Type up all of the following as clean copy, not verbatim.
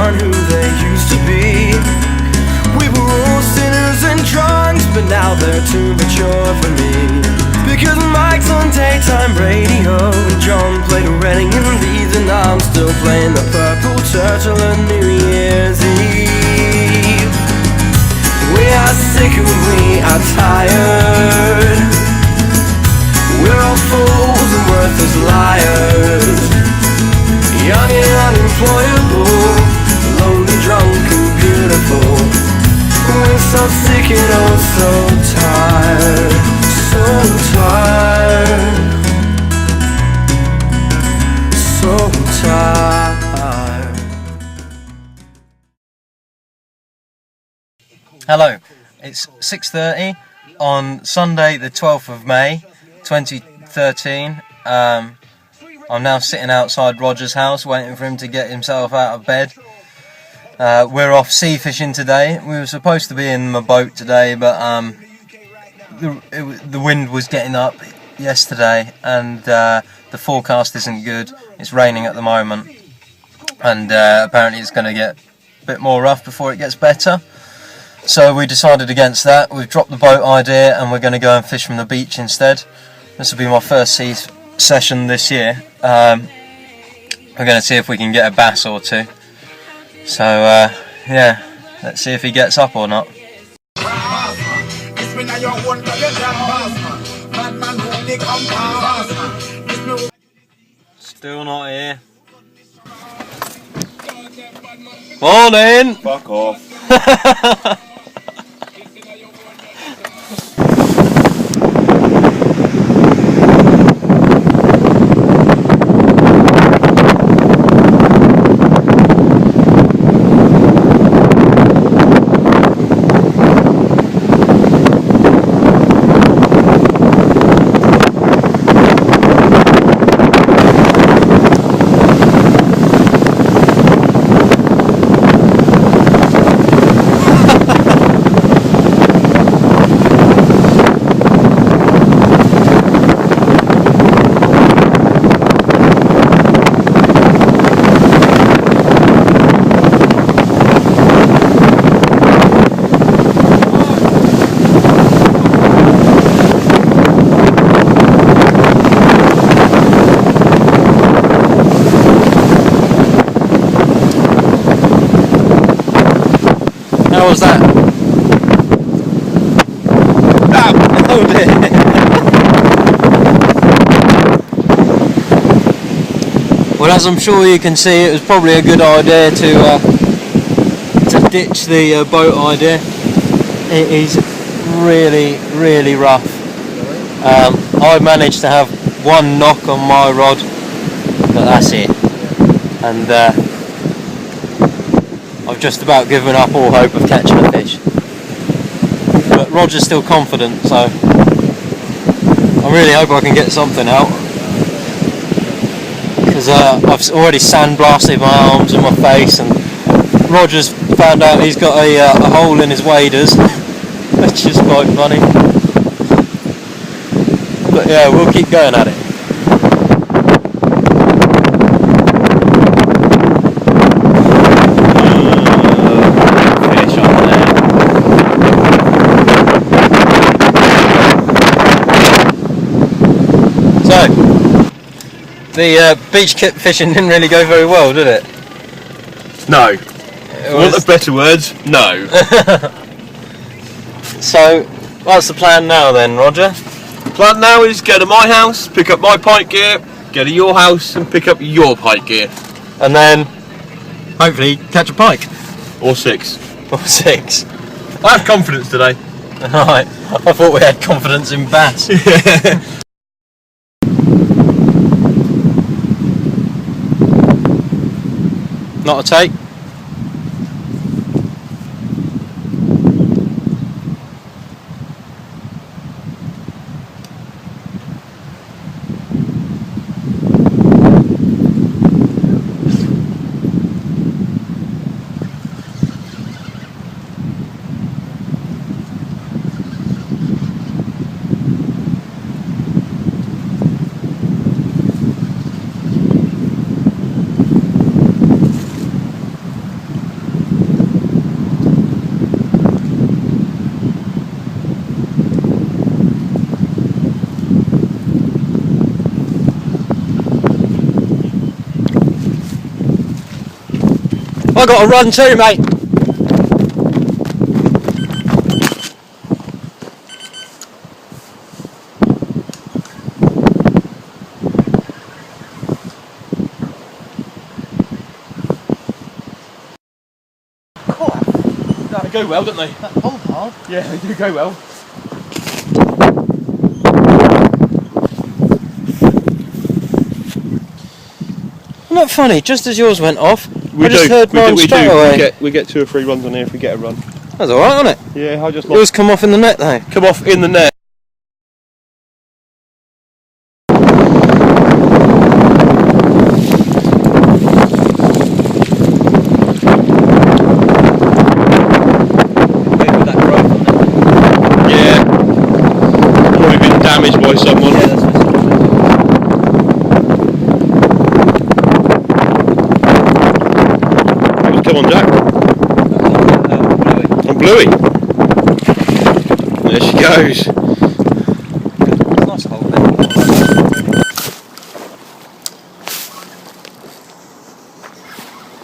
aren't who they used to be. We were all sinners and drunks, but now they're too mature for me. Because Mike's on daytime radio and John played a Reading in Leeds, and I'm still playing the Purple Turtle on New Year's Eve. We are sick and we are tired. We're all fools and worthless liars. Young and unemployable, lonely, drunk and beautiful. We're so sick and oh so tired, so tired, so tired. Hello, it's 6:30 on Sunday the 12th of May 2013. I'm now sitting outside Roger's house waiting for him to get himself out of bed. We're off sea fishing today. We were supposed to be in my boat today, but the wind was getting up yesterday, and the forecast isn't good. It's raining at the moment, and apparently it's going to get a bit more rough before it gets better. So we decided against that. We've dropped the boat idea and we're going to go and fish from the beach instead. This will be my first sea session this year. We're going to see if we can get a bass or two. So yeah, let's see if he gets up or not. Still not here. Morning! Fuck off. How was that? Oh dear. Well, as I'm sure you can see, it was probably a good idea to ditch the boat idea. It is really, really rough. I managed to have one knock on my rod, but that's it. And I've just about given up all hope of catching a fish. But Roger's still confident, so I really hope I can get something out. Because I've already sandblasted my arms and my face, and Roger's found out he's got a hole in his waders, which is quite funny. But yeah, we'll keep going at it. The beach kit fishing didn't really go very well, did it? No. Want of better words? No. So, what's the plan now then, Roger? The plan now is go to my house, pick up my pike gear, go to your house and pick up your pike gear. And then, hopefully, catch a pike. Or six. Or six. I have confidence today. Right. I thought we had confidence in bass. Not a take. I got to run too, mate. They go well, don't they? That pump hard. Yeah, they do go well. Isn't that funny? Just as yours went off, I just heard mine straight away. We get 2 or 3 runs on here if we get a run. That's alright, isn't it? Yeah, I just Yours come off in the net though. come off in the net. Yeah, probably been damaged by someone. Yeah, that's Come on, Jack. On Bluey. There she goes. nice hole there.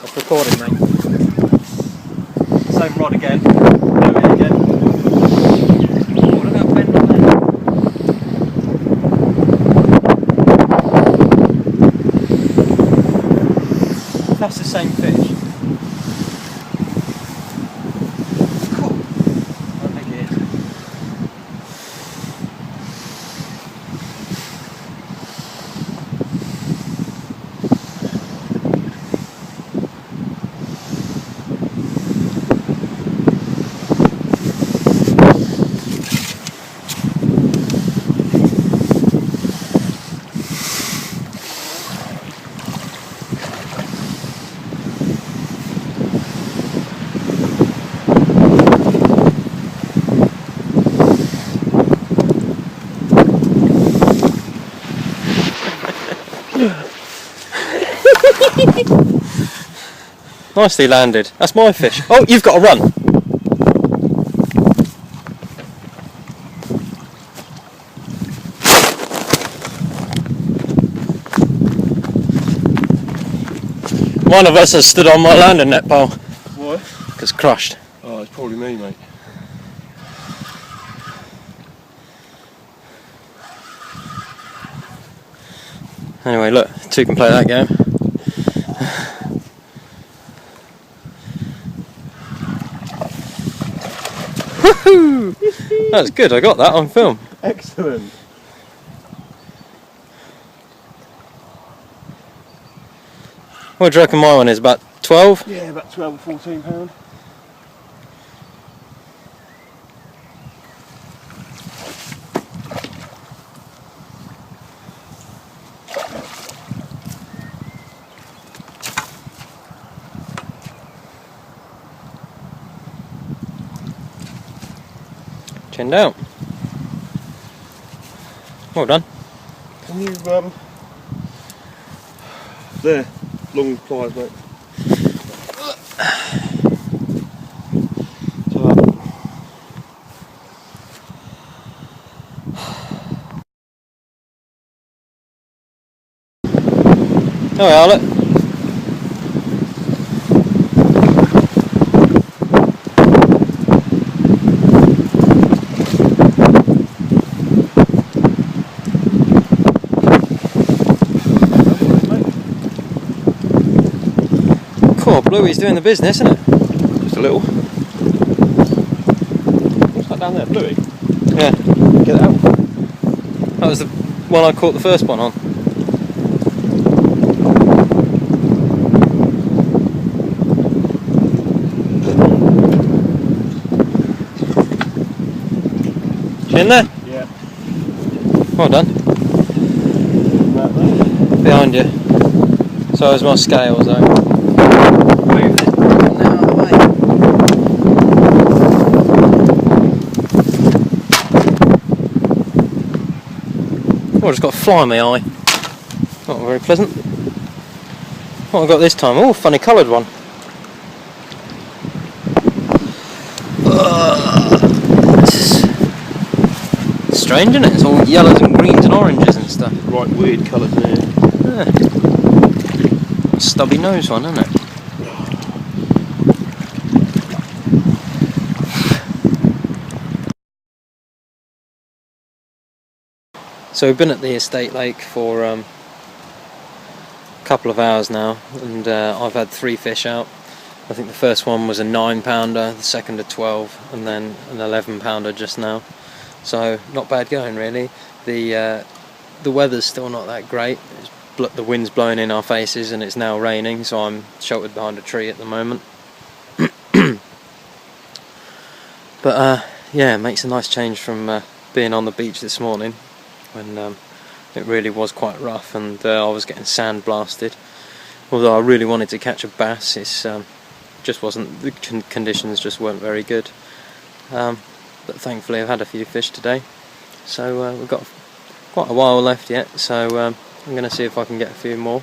That's recording, mate. Same rod again. Bluey again. Oh, look at that bend on there. That's the same fish. Nicely landed. That's my fish. Oh, you've got to run. One of us has stood on my landing net pole. Why? Because crushed. Oh, it's probably me, mate. Anyway, look, 2 can play that game. Woohoo! That was good, I got that on film. Excellent. What do you reckon my one is? About 12? Yeah, about 12 or 14 pound. Chin down. Well done. Can you, there, long pliers, mate. Oh yeah, look. Cool, Bluey's doing the business, isn't it? Just a little. What's that down there, Bluey? Yeah. Get it out. That was the one I caught the first one on. In there? Yeah. Well done. Right there. Behind you. So is my scales though. Move it. Now out of the way. Oh, I just got a fly in my eye. Not very pleasant. What have I got this time? Oh, funny coloured one. Strange, isn't it? It's all yellows and greens and oranges and stuff. Right, weird colours in here. Yeah. Stubby nose one, isn't it? So we've been at the estate lake for a couple of hours now, and I've had 3 fish out. I think the first one was a 9-pounder, the second a 12, and then an 11-pounder just now. So not bad going really. The weather's still not that great. The wind's blowing in our faces and it's now raining, so I'm sheltered behind a tree at the moment. But yeah, it makes a nice change from being on the beach this morning when it really was quite rough and I was getting sand blasted. Although I really wanted to catch a bass, it's just wasn't, the conditions just weren't very good. But thankfully I've had a few fish today, so we've got quite a while left yet, so I'm going to see if I can get a few more.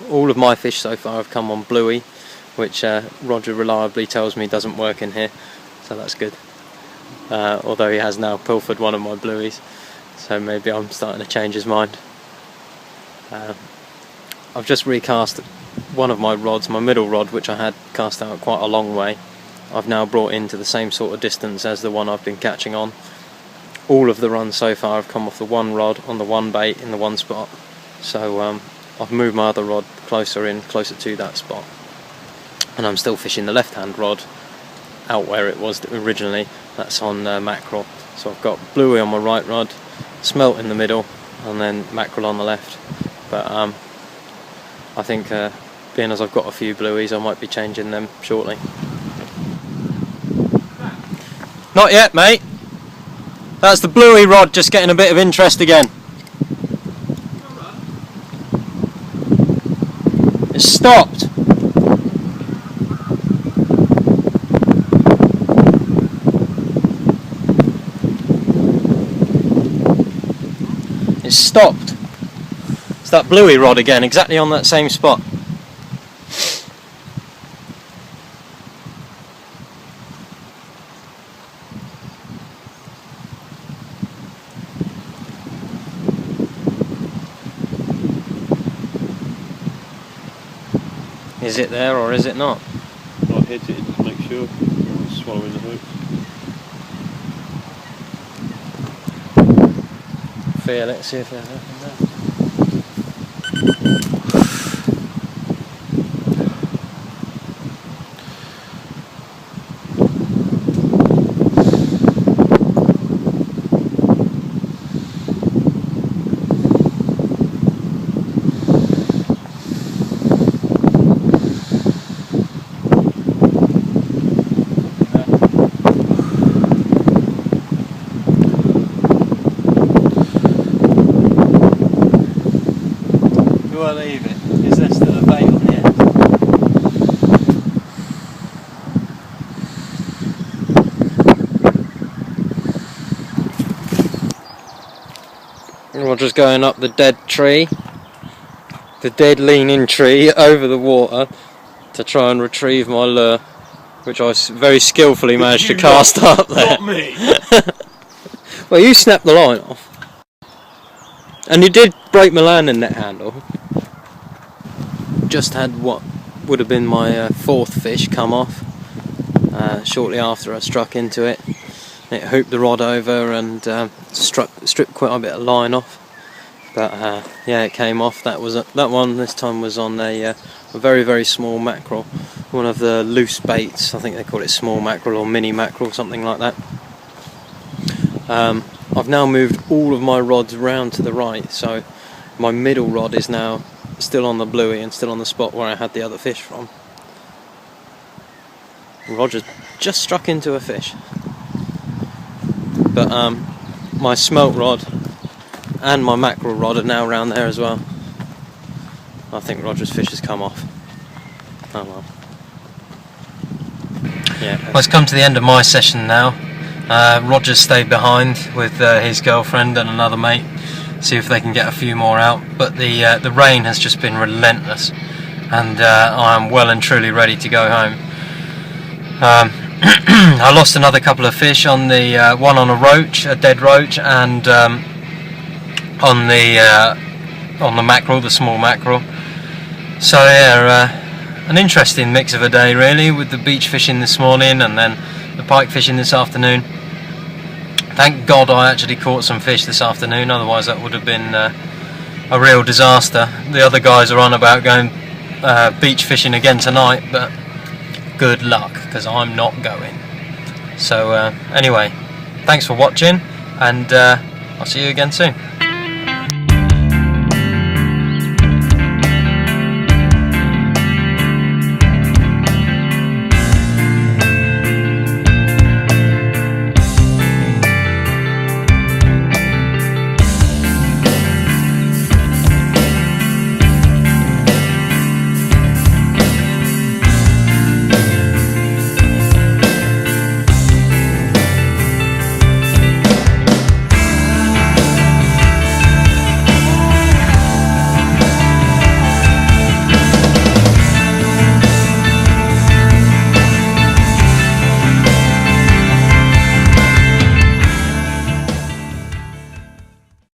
All of my fish so far have come on bluey, which Roger reliably tells me doesn't work in here, so that's good. Although he has now pilfered one of my blueies, so maybe I'm starting to change his mind. I've just recast one of my rods, my middle rod, which I had cast out quite a long way. I've now brought into the same sort of distance as the one I've been catching on. All of the runs so far have come off the one rod on the one bait in the one spot, so I've moved my other rod closer to that spot, and I'm still fishing the left hand rod out where it was originally. That's on mackerel, so I've got bluey on my right rod, smelt in the middle, and then mackerel on the left. But I think being as I've got a few blueies, I might be changing them shortly. Not yet, mate. That's the bluey rod just getting a bit of interest again. It's stopped. It's stopped. It's that bluey rod again, exactly on that same spot. Is it there or is it not? I'll hit it just to make sure. I'm swallowing the hook. Feel it, see if there's anything there. Do I leave it? Is there still a bait on the end? Roger's going up the dead tree, the dead leaning tree over the water to try and retrieve my lure, which I very skillfully managed to cast up there. Not me! Well, you snapped the line off. And you did break my landing net handle. Just had what would have been my 4th fish come off shortly after I struck into it. It hooped the rod over and stripped quite a bit of line off. But yeah, it came off. That one this time was on a very, very small mackerel, one of the loose baits. I think they call it small mackerel or mini mackerel, something like that. I've now moved all of my rods round to the right, so my middle rod is now still on the bluey and still on the spot where I had the other fish from. Roger just struck into a fish, but my smelt rod and my mackerel rod are now round there as well. I think Roger's fish has come off. Oh well. Yeah. Well, it's come to the end of my session now. Roger stayed behind with his girlfriend and another mate, see if they can get a few more out, but the rain has just been relentless and I am well and truly ready to go home. I lost another couple of fish on the one on a roach, a dead roach, and on the mackerel, the small mackerel. So yeah, an interesting mix of a day really, with the beach fishing this morning and then the pike fishing this afternoon. Thank God I actually caught some fish this afternoon, otherwise that would have been a real disaster. The other guys are on about going beach fishing again tonight, but good luck, because I'm not going. So anyway, thanks for watching, and I'll see you again soon.